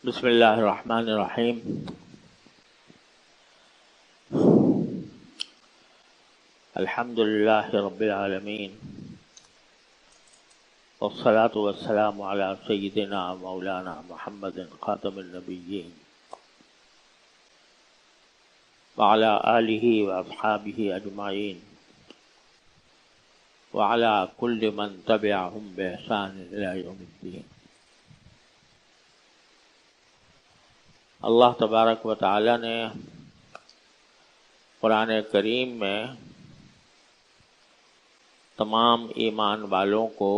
بسم اللہ الرحمن الرحیم۔ الحمد للہ رب العالمین، والصلاة والسلام علی سیدنا مولانا محمد خاتم النبیین وعلی آلہ واصحابہ اجمعین وعلی کل من تبعہم بإحسان الی یوم الدین۔ اللہ تبارک و تعالی نے قرآن کریم میں تمام ایمان والوں کو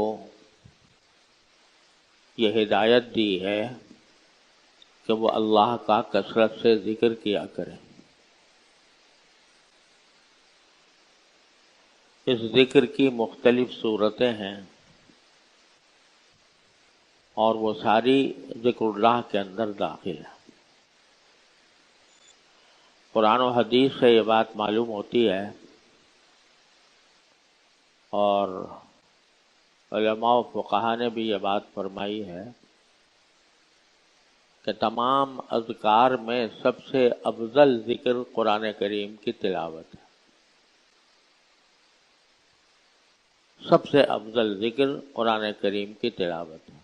یہ ہدایت دی ہے کہ وہ اللہ کا کثرت سے ذکر کیا کریں۔ اس ذکر کی مختلف صورتیں ہیں اور وہ ساری ذکر اللہ کے اندر داخل ہے۔ قرآن و حدیث سے یہ بات معلوم ہوتی ہے اور علماء و فقہا نے بھی یہ بات فرمائی ہے کہ تمام اذکار میں سب سے افضل ذکر قرآن کریم کی تلاوت ہے۔ سب سے افضل ذکر قرآن کریم کی تلاوت ہے،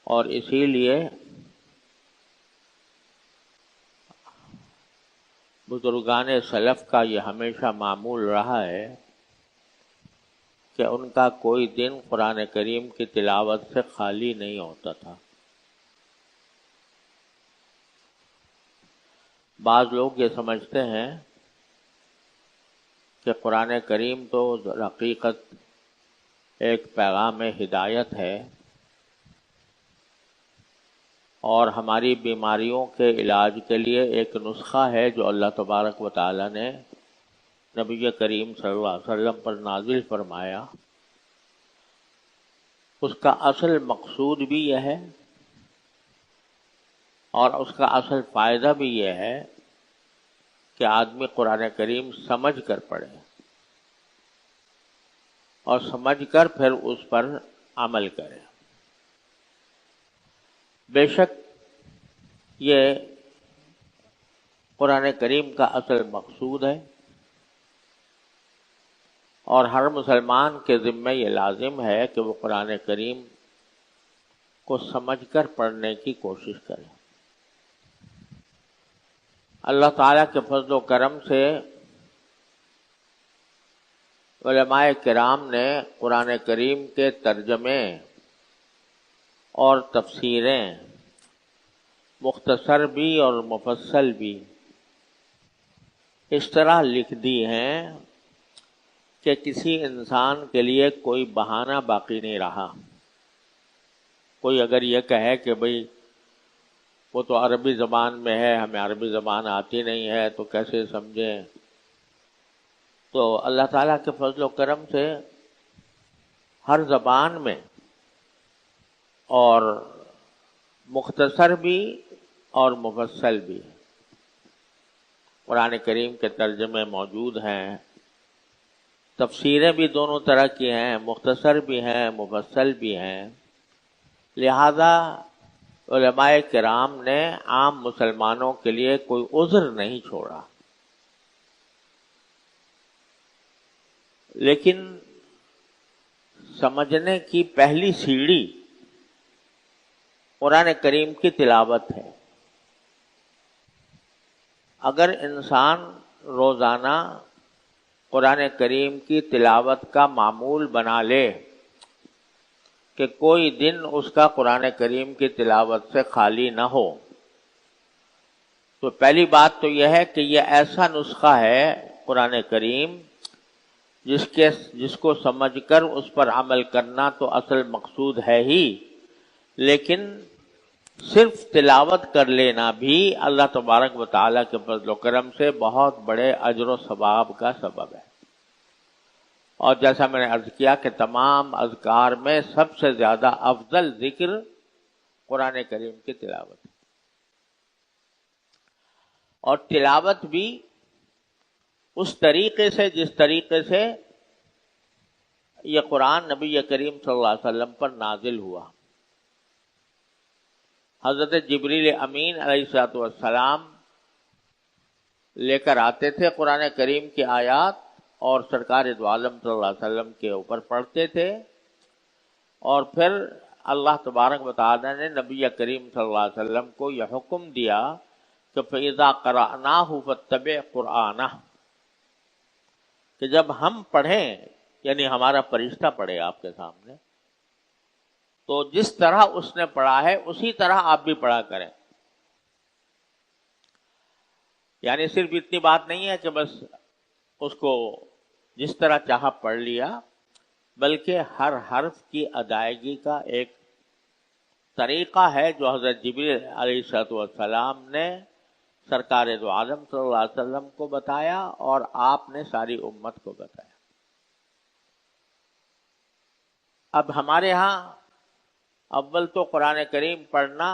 اور اسی لیے بزرگان سلف کا یہ ہمیشہ معمول رہا ہے کہ ان کا کوئی دن قرآن کریم کی تلاوت سے خالی نہیں ہوتا تھا۔ بعض لوگ یہ سمجھتے ہیں کہ قرآن کریم تو حقیقت ایک پیغام ہدایت ہے اور ہماری بیماریوں کے علاج کے لیے ایک نسخہ ہے جو اللہ تبارک و تعالی نے نبی کریم صلی اللہ علیہ وسلم پر نازل فرمایا۔ اس کا اصل مقصود بھی یہ ہے اور اس کا اصل فائدہ بھی یہ ہے کہ آدمی قرآن کریم سمجھ کر پڑھے اور سمجھ کر پھر اس پر عمل کرے۔ بے شک یہ قرآن کریم کا اصل مقصود ہے اور ہر مسلمان کے ذمہ یہ لازم ہے کہ وہ قرآن کریم کو سمجھ کر پڑھنے کی کوشش کرے۔ اللہ تعالیٰ کے فضل و کرم سے علماء کرام نے قرآن کریم کے ترجمے اور تفسیریں مختصر بھی اور مفصل بھی اس طرح لکھ دی ہیں کہ کسی انسان کے لیے کوئی بہانہ باقی نہیں رہا۔ کوئی اگر یہ کہے کہ بھئی وہ تو عربی زبان میں ہے، ہمیں عربی زبان آتی نہیں ہے تو کیسے سمجھیں، تو اللہ تعالیٰ کے فضل و کرم سے ہر زبان میں اور مختصر بھی اور مفصل بھی قرآن کریم کے ترجمے موجود ہیں۔ تفسیریں بھی دونوں طرح کی ہیں، مختصر بھی ہیں مفصل بھی ہیں۔ لہذا علماء کرام نے عام مسلمانوں کے لیے کوئی عذر نہیں چھوڑا، لیکن سمجھنے کی پہلی سیڑھی قرآن کریم کی تلاوت ہے۔ اگر انسان روزانہ قرآن کریم کی تلاوت کا معمول بنا لے کہ کوئی دن اس کا قرآن کریم کی تلاوت سے خالی نہ ہو، تو پہلی بات تو یہ ہے کہ یہ ایسا نسخہ ہے قرآن کریم جس کو سمجھ کر اس پر عمل کرنا تو اصل مقصود ہے ہی، لیکن صرف تلاوت کر لینا بھی اللہ تبارک و تعالیٰ کے فضل و کرم سے بہت بڑے اجر و ثواب کا سبب ہے۔ اور جیسا میں نے عرض کیا کہ تمام اذکار میں سب سے زیادہ افضل ذکر قرآن کریم کی تلاوت ہے، اور تلاوت بھی اس طریقے سے جس طریقے سے یہ قرآن نبی کریم صلی اللہ علیہ وسلم پر نازل ہوا. حضرت جبریل امین علیہ الصلوۃ والسلام لے کر آتے تھے قرآن کریم کی آیات اور سرکار دو عالم صلی اللہ علیہ وسلم کے اوپر پڑھتے تھے، اور پھر اللہ تبارک و تعالی نے نبی کریم صلی اللہ علیہ وسلم کو یہ حکم دیا کہ فَإِذَا قَرَأْنَاهُ فَاتَّبِعْ قُرْآنَهُ، کہ جب ہم پڑھیں، یعنی ہمارا فرشتہ پڑھے آپ کے سامنے، تو جس طرح اس نے پڑھا ہے اسی طرح آپ بھی پڑھا کریں. یعنی صرف اتنی بات نہیں ہے کہ بس اس کو جس طرح چاہا پڑھ لیا، بلکہ ہر حرف کی ادائیگی کا ایک طریقہ ہے جو حضرت جبریل علیہ الصلوۃ والسلام نے سرکار دو عالم صلی اللہ علیہ وسلم کو بتایا اور آپ نے ساری امت کو بتایا. اب ہمارے ہاں اول تو قرآن کریم پڑھنا،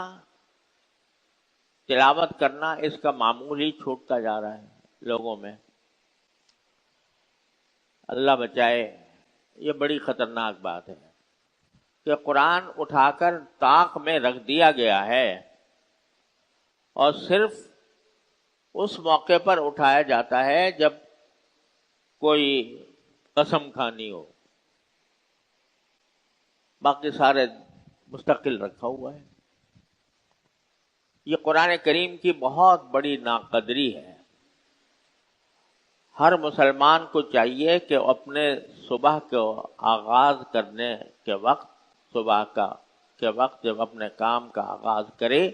تلاوت کرنا، اس کا معمول ہی چھوٹتا جا رہا ہے لوگوں میں. اللہ بچائے، یہ بڑی خطرناک بات ہے کہ قرآن اٹھا کر طاق میں رکھ دیا گیا ہے اور صرف اس موقع پر اٹھایا جاتا ہے جب کوئی قسم کھانی ہو، باقی سارے مستقل رکھا ہوا ہے. یہ قرآن کریم کی بہت بڑی ناقدری ہے. ہر مسلمان کو چاہیے کہ اپنے صبح کو آغاز کرنے کے وقت، صبح کے وقت جب اپنے کام کا آغاز کرے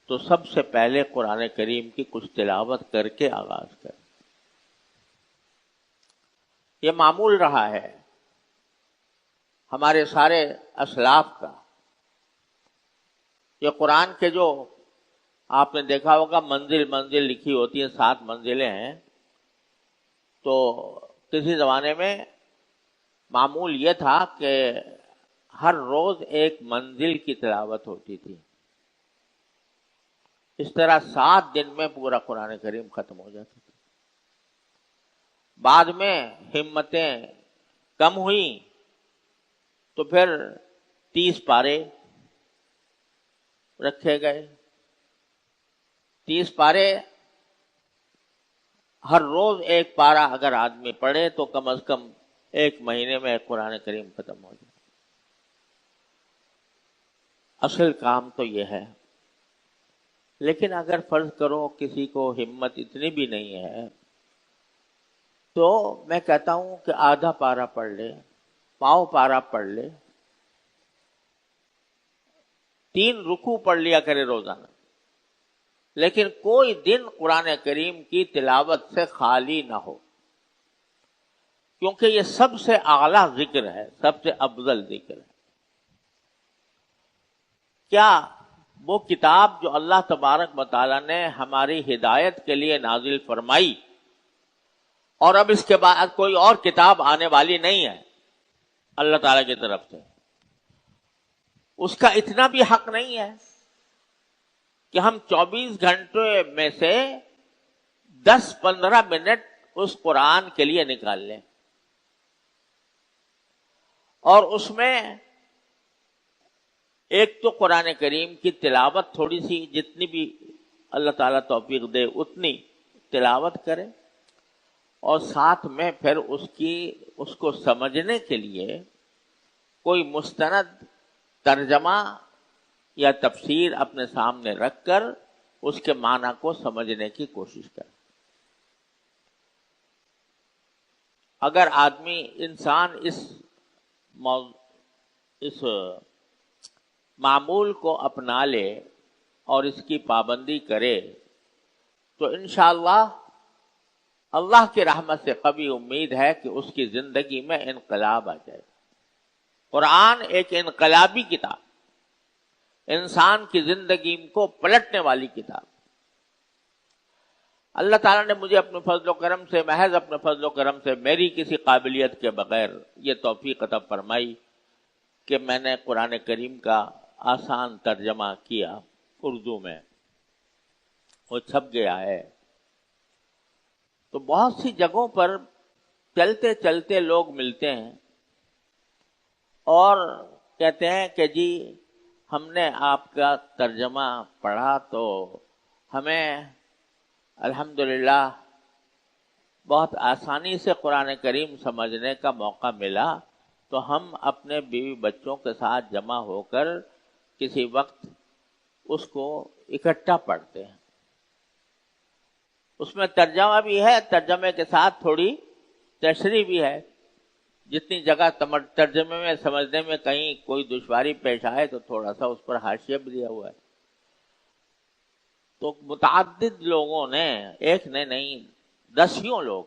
تو سب سے پہلے قرآن کریم کی کچھ تلاوت کر کے آغاز کرے. یہ معمول رہا ہے ہمارے سارے اسلاف کا. یہ قرآن کے جو آپ نے دیکھا ہوگا منزل منزل لکھی ہوتی ہیں، 7 منزلیں ہیں، تو کسی زمانے میں معمول یہ تھا کہ ہر روز ایک منزل کی تلاوت ہوتی تھی. اس طرح 7 دن میں پورا قرآن کریم ختم ہو جاتا تھا. بعد میں ہمتیں کم ہوئیں تو پھر 30 پارے رکھے گئے. 30 پارے، ہر روز ایک پارا اگر آدمی پڑھے تو کم از کم 1 مہینے میں قرآن کریم ختم ہو جائے. اصل کام تو یہ ہے. لیکن اگر فرض کرو کسی کو ہمت اتنی بھی نہیں ہے تو میں کہتا ہوں کہ آدھا پارا پڑھ لے، پاؤ پارا پڑھ لے، 3 رکوع پڑھ لیا کرے روزانہ، لیکن کوئی دن قرآن کریم کی تلاوت سے خالی نہ ہو، کیونکہ یہ سب سے اعلیٰ ذکر ہے، سب سے افضل ذکر ہے. کیا وہ کتاب جو اللہ تبارک و تعالیٰ نے ہماری ہدایت کے لیے نازل فرمائی، اور اب اس کے بعد کوئی اور کتاب آنے والی نہیں ہے اللہ تعالیٰ کی طرف سے، اس کا اتنا بھی حق نہیں ہے کہ ہم 24 گھنٹے میں سے 10-15 منٹ اس قرآن کے لیے نکال لیں اور اس میں ایک تو قرآن کریم کی تلاوت تھوڑی سی، جتنی بھی اللہ تعالیٰ توفیق دے اتنی تلاوت کرے، اور ساتھ میں پھر اس کو سمجھنے کے لیے کوئی مستند ترجمہ یا تفسیر اپنے سامنے رکھ کر اس کے معنی کو سمجھنے کی کوشش کرے. اگر آدمی انسان اس معمول کو اپنا لے اور اس کی پابندی کرے تو انشاءاللہ اللہ کی رحمت سے قوی امید ہے کہ اس کی زندگی میں انقلاب آ جائے. قرآن ایک انقلابی کتاب، انسان کی زندگی کو پلٹنے والی کتاب. اللہ تعالیٰ نے مجھے اپنے فضل و کرم سے، محض اپنے فضل و کرم سے، میری کسی قابلیت کے بغیر یہ توفیق عطا فرمائی کہ میں نے قرآن کریم کا آسان ترجمہ کیا اردو میں، وہ چھپ گیا ہے. تو بہت سی جگہوں پر چلتے چلتے لوگ ملتے ہیں اور کہتے ہیں کہ جی ہم نے آپ کا ترجمہ پڑھا تو ہمیں الحمدللہ بہت آسانی سے قرآن کریم سمجھنے کا موقع ملا، تو ہم اپنے بیوی بچوں کے ساتھ جمع ہو کر کسی وقت اس کو اکٹھا پڑھتے ہیں۔ اس میں ترجمہ بھی ہے، ترجمے کے ساتھ تھوڑی تشریح بھی ہے، جتنی جگہ ترجمے میں سمجھنے میں کہیں کوئی دشواری پیش آئے تو تھوڑا سا اس پر حاشیہ بھی دیا ہوا ہے۔ تو متعدد لوگوں نے، ایک نے نہیں دسیوں لوگ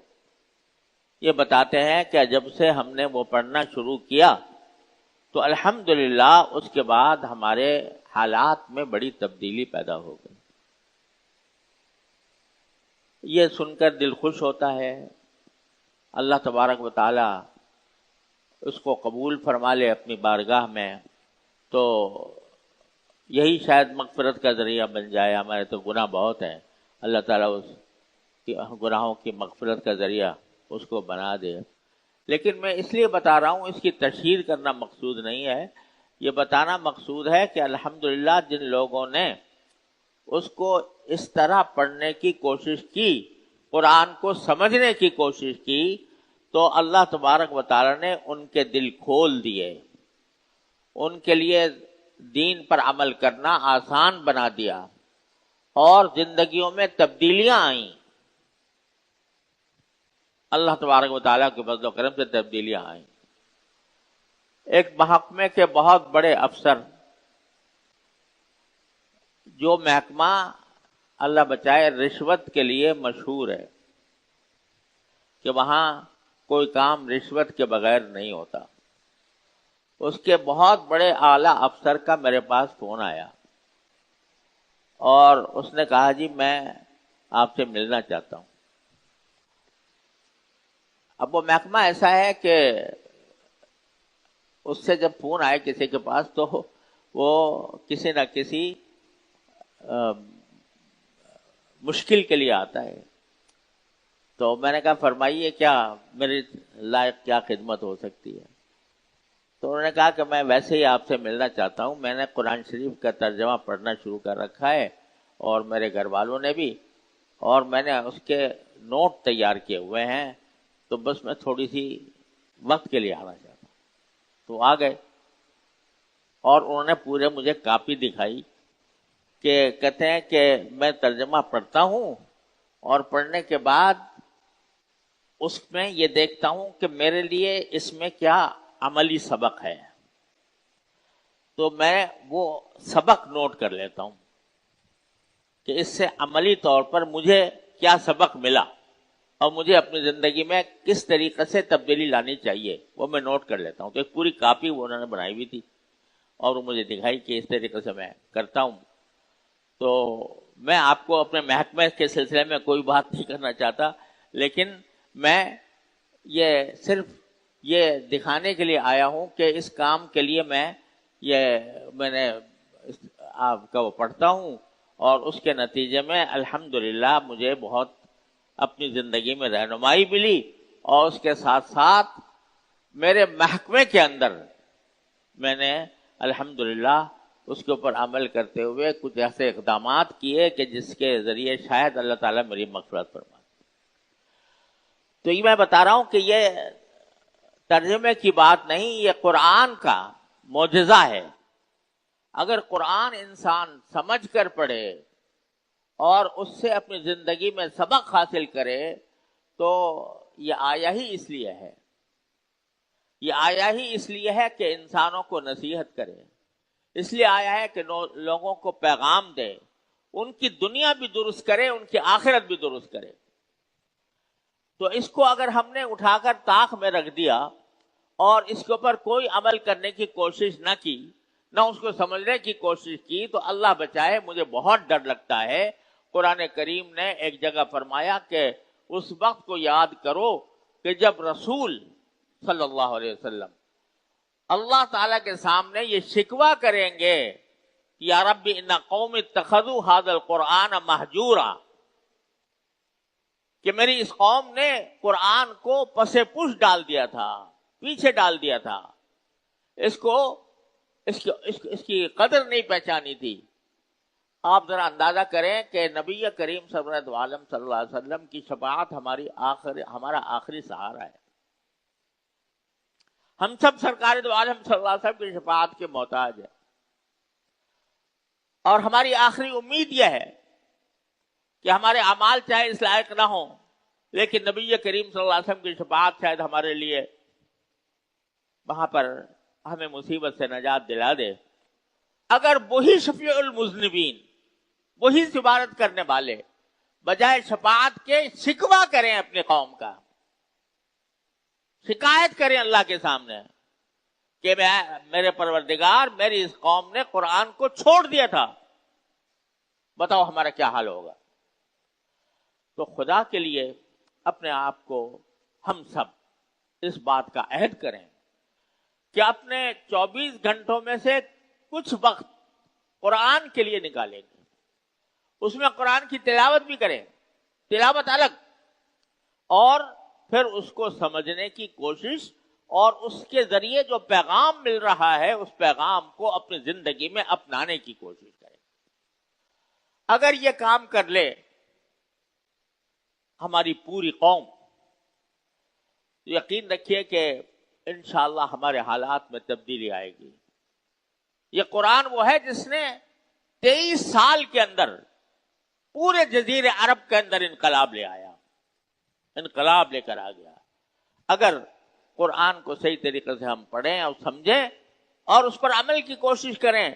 یہ بتاتے ہیں کہ جب سے ہم نے وہ پڑھنا شروع کیا تو الحمدللہ اس کے بعد ہمارے حالات میں بڑی تبدیلی پیدا ہو گئی۔ یہ سن کر دل خوش ہوتا ہے، اللہ تبارک و تعالی اس کو قبول فرما لے اپنی بارگاہ میں، تو یہی شاید مغفرت کا ذریعہ بن جائے۔ ہمارے تو گناہ بہت ہیں، اللہ تعالیٰ اس گناہوں کی مغفرت کا ذریعہ اس کو بنا دے۔ لیکن میں اس لیے بتا رہا ہوں، اس کی تشہیر کرنا مقصود نہیں ہے، یہ بتانا مقصود ہے کہ الحمدللہ جن لوگوں نے اس کو اس طرح پڑھنے کی کوشش کی، قرآن کو سمجھنے کی کوشش کی، تو اللہ تبارک و تعالی نے ان کے دل کھول دیے، ان کے لیے دین پر عمل کرنا آسان بنا دیا، اور زندگیوں میں تبدیلیاں آئیں۔ اللہ تبارک و تعالیٰ کے فضل و کرم سے تبدیلیاں آئیں۔ ایک محکمے کے بہت بڑے افسر، جو محکمہ اللہ بچائے رشوت کے لیے مشہور ہے کہ وہاں کوئی کام رشوت کے بغیر نہیں ہوتا، اس کے بہت بڑے اعلیٰ افسر کا میرے پاس فون آیا اور اس نے کہا جی میں آپ سے ملنا چاہتا ہوں۔ اب وہ محکمہ ایسا ہے کہ اس سے جب فون آئے کسی کے پاس تو وہ کسی نہ کسی مشکل کے لیے آتا ہے۔ تو میں نے کہا فرمائیے کیا میری لائق کیا خدمت ہو سکتی ہے؟ تو انہوں نے کہا کہ میں ویسے ہی آپ سے ملنا چاہتا ہوں، میں نے قرآن شریف کا ترجمہ پڑھنا شروع کر رکھا ہے اور میرے گھر والوں نے بھی، اور میں نے اس کے نوٹ تیار کیے ہوئے ہیں، تو بس میں تھوڑی سی وقت کے لیے آنا چاہتا ہوں۔ تو آ گئے اور انہوں نے پورے مجھے کاپی دکھائی کہ کہتے ہیں کہ میں ترجمہ پڑھتا ہوں اور پڑھنے کے بعد اس میں یہ دیکھتا ہوں کہ میرے لیے اس میں کیا عملی سبق ہے، تو میں وہ سبق نوٹ کر لیتا ہوں کہ اس سے عملی طور پر مجھے کیا سبق ملا اور مجھے اپنی زندگی میں کس طریقے سے تبدیلی لانی چاہیے، وہ میں نوٹ کر لیتا ہوں۔ تو ایک پوری کاپی وہ انہوں نے بنائی ہوئی تھی اور وہ مجھے دکھائی کہ اس طریقے سے میں کرتا ہوں۔ تو میں آپ کو اپنے محکمے کے سلسلے میں کوئی بات نہیں کرنا چاہتا، لیکن میں یہ صرف یہ دکھانے کے لیے آیا ہوں کہ اس کام کے لیے میں نے آپ کا وہ پڑھتا ہوں، اور اس کے نتیجے میں الحمدللہ مجھے بہت اپنی زندگی میں رہنمائی ملی، اور اس کے ساتھ ساتھ میرے محکمے کے اندر میں نے الحمدللہ اس کے اوپر عمل کرتے ہوئے کچھ ایسے اقدامات کیے کہ جس کے ذریعے شاید اللہ تعالیٰ میری مغفرت فرمائے۔ تو یہ میں بتا رہا ہوں کہ یہ ترجمے کی بات نہیں، یہ قرآن کا معجزہ ہے۔ اگر قرآن انسان سمجھ کر پڑھے اور اس سے اپنی زندگی میں سبق حاصل کرے تو یہ آیا ہی اس لیے ہے، یہ آیا ہی اس لیے ہے کہ انسانوں کو نصیحت کرے، اس لیے آیا ہے کہ لوگوں کو پیغام دے، ان کی دنیا بھی درست کرے، ان کی آخرت بھی درست کرے۔ تو اس کو اگر ہم نے اٹھا کر طاق میں رکھ دیا اور اس کے اوپر کوئی عمل کرنے کی کوشش نہ کی، نہ اس کو سمجھنے کی کوشش کی، تو اللہ بچائے مجھے بہت ڈر لگتا ہے۔ قرآن کریم نے ایک جگہ فرمایا کہ اس وقت کو یاد کرو کہ جب رسول صلی اللہ علیہ وسلم اللہ تعالیٰ کے سامنے یہ شکوہ کریں گے یا رب ان قوم اتخذوا ھذا القرآن مہجورا، کہ میری اس قوم نے قرآن کو پس پش ڈال دیا تھا، پیچھے ڈال دیا تھا، اس کی قدر نہیں پہچانی تھی. آپ ذرا اندازہ کریں کہ نبی کریم سرورت عالم صلی اللہ علیہ وسلم کی شفاعت ہمارا آخری سہارا ہے. ہم سب سرکار دو عالم صلی اللہ علیہ وسلم کی شفاعت کے محتاج ہیں، اور ہماری آخری امید یہ ہے کہ ہمارے اعمال چاہے اس لائق نہ ہوں، لیکن نبی کریم صلی اللہ علیہ وسلم کی شفاعت شاید ہمارے لیے وہاں پر ہمیں مصیبت سے نجات دلا دے. اگر وہی شفیع المذنبین، وہی سفارت کرنے والے بجائے شفاعت کے شکوہ کریں اپنی قوم کا، شکایت کریں اللہ کے سامنے کہ میرے پروردگار، میری اس قوم نے قرآن کو چھوڑ دیا تھا، بتاؤ ہمارا کیا حال ہوگا. تو خدا کے لیے اپنے آپ کو ہم سب اس بات کا عہد کریں کہ اپنے 24 گھنٹوں میں سے کچھ وقت قرآن کے لیے نکالیں گے. اس میں قرآن کی تلاوت بھی کریں، تلاوت الگ، اور پھر اس کو سمجھنے کی کوشش، اور اس کے ذریعے جو پیغام مل رہا ہے اس پیغام کو اپنی زندگی میں اپنانے کی کوشش کریں. اگر یہ کام کر لے ہماری پوری قوم، یقین رکھیے کہ انشاءاللہ ہمارے حالات میں تبدیلی آئے گی. یہ قرآن وہ ہے جس نے 23 سال کے اندر پورے جزیرے عرب کے اندر انقلاب لے آیا، انقلاب لے کر آ گیا. اگر قرآن کو صحیح طریقے سے ہم پڑھیں اور سمجھیں اور اس پر عمل کی کوشش کریں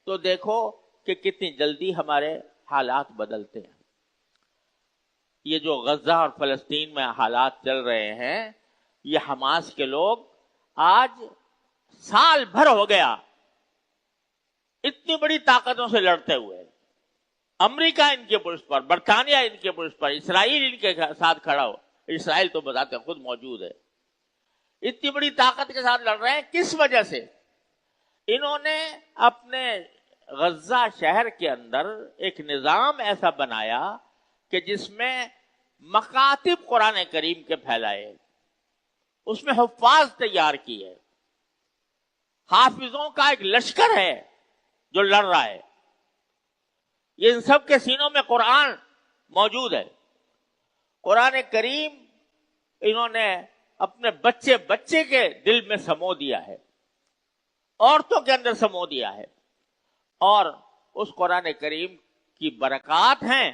تو دیکھو کہ کتنی جلدی ہمارے حالات بدلتے ہیں. یہ جو غزہ اور فلسطین میں حالات چل رہے ہیں، یہ حماس کے لوگ آج سال بھر ہو گیا اتنی بڑی طاقتوں سے لڑتے ہوئے. امریکہ ان کے پشت پر، برطانیہ ان کے پشت پر، اسرائیل ان کے ساتھ کھڑا ہو. اسرائیل تو بتاتے خود موجود ہے. اتنی بڑی طاقت کے ساتھ لڑ رہے ہیں. کس وجہ سے؟ انہوں نے اپنے غزہ شہر کے اندر ایک نظام ایسا بنایا کہ جس میں مکاتب قرآن کریم کے پھیلائے، اس میں حفاظ تیار کیے، حافظوں کا ایک لشکر ہے جو لڑ رہا ہے. یہ ان سب کے سینوں میں قرآن موجود ہے. قرآن کریم انہوں نے اپنے بچے بچے کے دل میں سمو دیا ہے، عورتوں کے اندر سمو دیا ہے، اور اس قرآن کریم کی برکات ہیں